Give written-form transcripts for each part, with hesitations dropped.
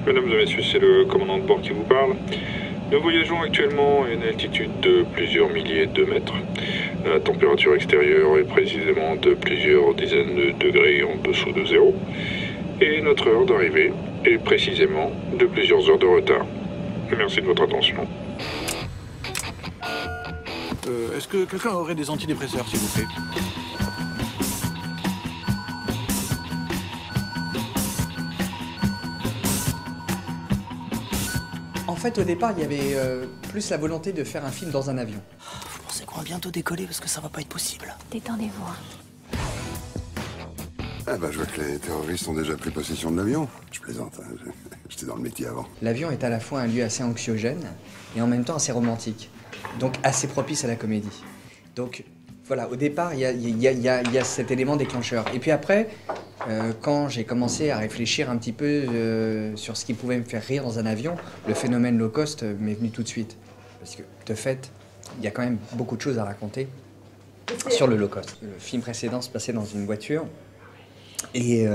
Mesdames et messieurs, c'est le commandant de bord qui vous parle. Nous voyageons actuellement à une altitude de plusieurs milliers de mètres. La température extérieure est précisément de plusieurs dizaines de degrés en dessous de zéro. Et notre heure d'arrivée est précisément de plusieurs heures de retard. Merci de votre attention. Est-ce que quelqu'un aurait des antidépresseurs, s'il vous plaît? En fait, au départ, il y avait plus la volonté de faire un film dans un avion. Vous pensez qu'on va bientôt décoller parce que ça va pas être possible? Détendez-vous. Ah bah je vois que les terroristes ont déjà pris possession de l'avion. Je plaisante, hein. J'étais dans le métier avant. L'avion est à la fois un lieu assez anxiogène et en même temps assez romantique. Donc assez propice à la comédie. Donc voilà, au départ, il y a cet élément déclencheur. Et puis après, quand j'ai commencé à réfléchir un petit peu sur ce qui pouvait me faire rire dans un avion, le phénomène low cost m'est venu tout de suite. Parce que, de fait, il y a quand même beaucoup de choses à raconter sur le low cost. Le film précédent se passait dans une voiture et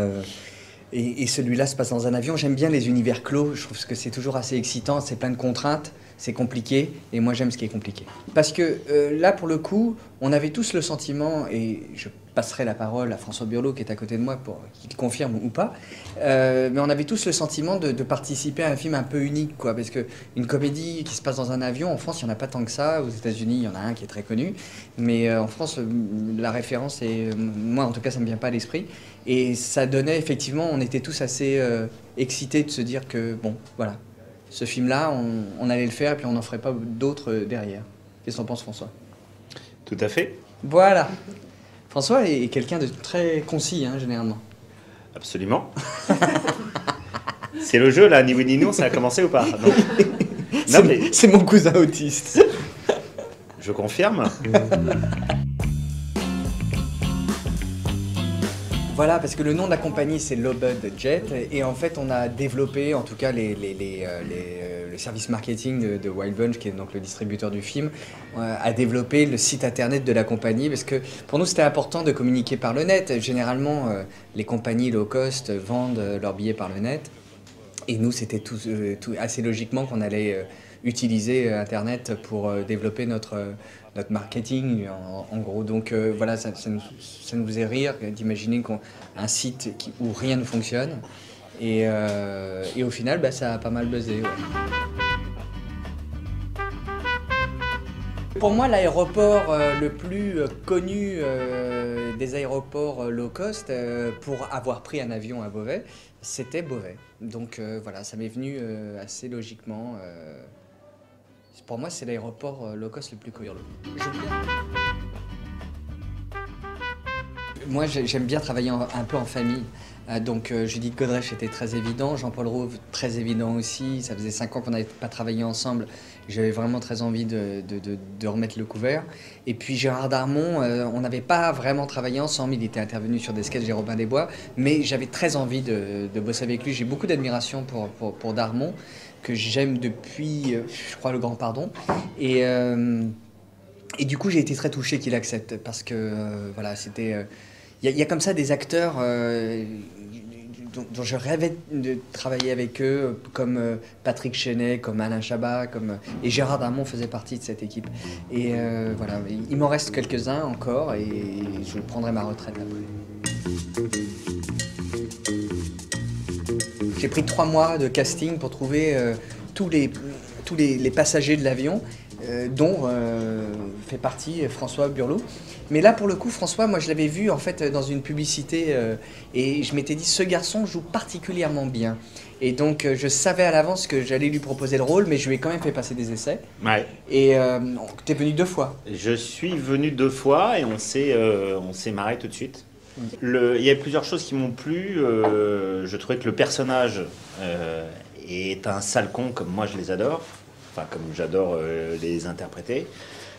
celui-là se passe dans un avion. J'aime bien les univers clos, je trouve que c'est toujours assez excitant, c'est plein de contraintes, c'est compliqué, et moi j'aime ce qui est compliqué. Parce que là, pour le coup, on avait tous le sentiment, et je passerai la parole à François Burlot qui est à côté de moi pour qu'il confirme ou pas, mais on avait tous le sentiment de participer à un film un peu unique, quoi, parce qu'une comédie qui se passe dans un avion, en France, il n'y en a pas tant que ça, aux États-Unis, il y en a un qui est très connu, mais en France, la référence, moi en tout cas, ça ne me vient pas à l'esprit, et ça donnait effectivement, on était tous assez excités de se dire que, bon, voilà, ce film-là, on allait le faire et puis on n'en ferait pas d'autres derrière. Qu'est-ce que t'en penses, François? Tout à fait. Voilà. François est quelqu'un de très concis, hein, généralement. Absolument. C'est le jeu, là, ni oui ni non, ça a commencé ou pas? Donc... C'est mon cousin autiste. Je confirme. Voilà, parce que le nom de la compagnie, c'est Lowbud Jet, et en fait, on a développé, en tout cas, le service marketing de Wild Bunch, qui est donc le distributeur du film, a développé le site internet de la compagnie, parce que pour nous, c'était important de communiquer par le net. Généralement, les compagnies low cost vendent leurs billets par le net, et nous, c'était tout assez logiquement qu'on allait utiliser Internet pour développer notre marketing, en gros. Donc voilà, ça nous faisait rire d'imaginer un site où rien ne fonctionne. Et au final, bah, ça a pas mal buzzé. Ouais. Pour moi, l'aéroport le plus connu des aéroports low cost pour avoir pris un avion à Beauvais, c'était Beauvais. Donc voilà, ça m'est venu assez logiquement. Pour moi, c'est l'aéroport low cost le plus connu. Moi, j'aime bien travailler un peu en famille. Donc Judith Godrèche était très évident, Jean-Paul Rouve très évident aussi. Ça faisait 5 ans qu'on n'avait pas travaillé ensemble. J'avais vraiment très envie de remettre le couvert. Et puis Gérard Darmon, on n'avait pas vraiment travaillé ensemble. Il était intervenu sur des sketchs des Robin des Bois. Mais j'avais très envie de bosser avec lui. J'ai beaucoup d'admiration pour Darmon, que j'aime depuis, je crois, Le Grand Pardon. Et du coup, j'ai été très touché qu'il accepte. Parce que, voilà, c'était... Il y a comme ça des acteurs dont je rêvais de travailler avec eux, comme Patrick Chenet, comme Alain Chabat, et Gérard Darmon faisait partie de cette équipe. Et voilà, il m'en reste quelques-uns encore et je prendrai ma retraite après. J'ai pris 3 mois de casting pour trouver tous les passagers de l'avion, dont fait partie François Burlot. Mais là, pour le coup, François, moi, je l'avais vu en fait dans une publicité et je m'étais dit, ce garçon joue particulièrement bien. Et donc, je savais à l'avance que j'allais lui proposer le rôle, mais je lui ai quand même fait passer des essais. Ouais. Et t'es venu 2 fois. Je suis venu 2 fois et on s'est marré tout de suite. Il y a plusieurs choses qui m'ont plu. Je trouvais que le personnage est un sale con, comme moi je les adore. Enfin, comme j'adore les interpréter.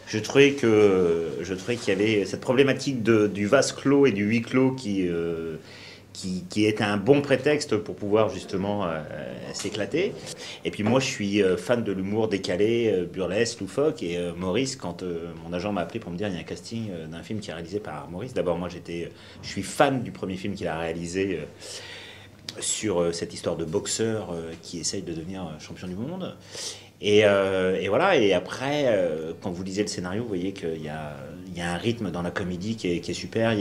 Je trouvais qu'il y avait cette problématique du vase clos et du huis clos qui était un bon prétexte pour pouvoir justement s'éclater. Et puis moi, je suis fan de l'humour décalé, burlesque, loufoque. Et Maurice, quand mon agent m'a appelé pour me dire qu'il y a un casting d'un film qui est réalisé par Maurice, d'abord moi je suis fan du premier film qu'il a réalisé sur cette histoire de boxeur qui essaye de devenir champion du monde. Et voilà, et après, quand vous lisez le scénario, vous voyez qu'il y a un rythme dans la comédie qui est super.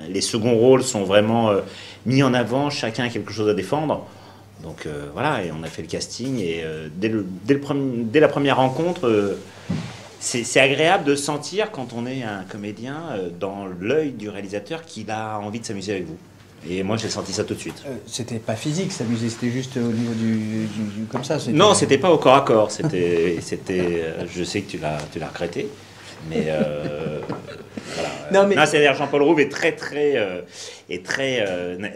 Les seconds rôles sont vraiment mis en avant, chacun a quelque chose à défendre. Donc voilà, et on a fait le casting, et dès la première rencontre, c'est agréable de sentir, quand on est un comédien, dans l'œil du réalisateur, qu'il a envie de s'amuser avec vous. Et moi, j'ai senti ça tout de suite. C'était pas physique, s'amuser, c'était juste au niveau du comme ça. Non, c'était pas au corps à corps. C'était, je sais que tu l'as regretté, mais voilà. Non, c'est-à-dire Jean-Paul Rouve est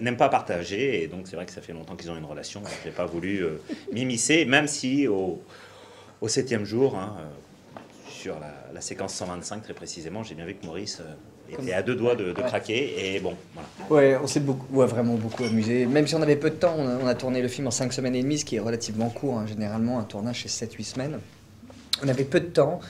n'aime pas partager, et donc c'est vrai que ça fait longtemps qu'ils ont une relation. J'ai pas voulu m'immiscer, même si au 7e jour, hein, sur la séquence 125 très précisément, j'ai bien vu que Maurice était à 2 doigts de craquer, et bon, voilà. Ouais, on s'est vraiment beaucoup amusé. Même si on avait peu de temps, on a tourné le film en 5 semaines et demie, ce qui est relativement court, hein. Généralement un tournage c'est 7-8 semaines. On avait peu de temps,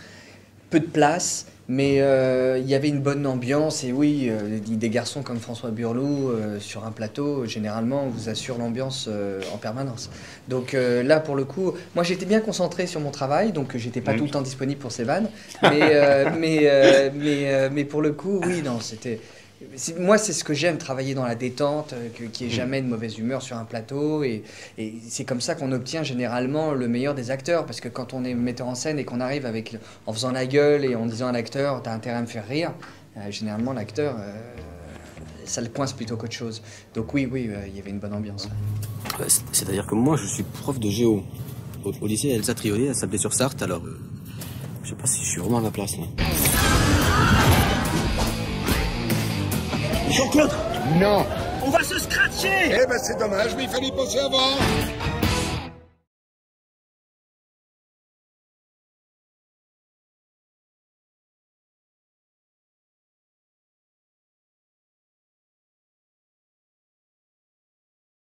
peu de place, mais il y avait une bonne ambiance, et oui, des garçons comme François Burlou sur un plateau, généralement, on vous assure l'ambiance en permanence. Donc là, pour le coup, moi j'étais bien concentré sur mon travail, donc j'étais pas tout le temps disponible pour ces vannes, mais pour le coup, oui, non, c'était... Moi, c'est ce que j'aime, travailler dans la détente, qu'il n'y ait jamais de mauvaise humeur sur un plateau. Et c'est comme ça qu'on obtient généralement le meilleur des acteurs. Parce que quand on est metteur en scène et qu'on arrive en faisant la gueule et en disant à l'acteur « t'as intérêt à me faire rire », généralement l'acteur, ça le coince plutôt qu'autre chose. Donc oui, il y avait une bonne ambiance. C'est-à-dire que moi, je suis prof de géo. Au lycée Elsa Triolet, elle s'appelait sur Sarthe, alors je sais pas si je suis vraiment à ma place là. Jean-Claude! Non! On va se scratcher! Eh ben c'est dommage, mais il fallait y penser avant.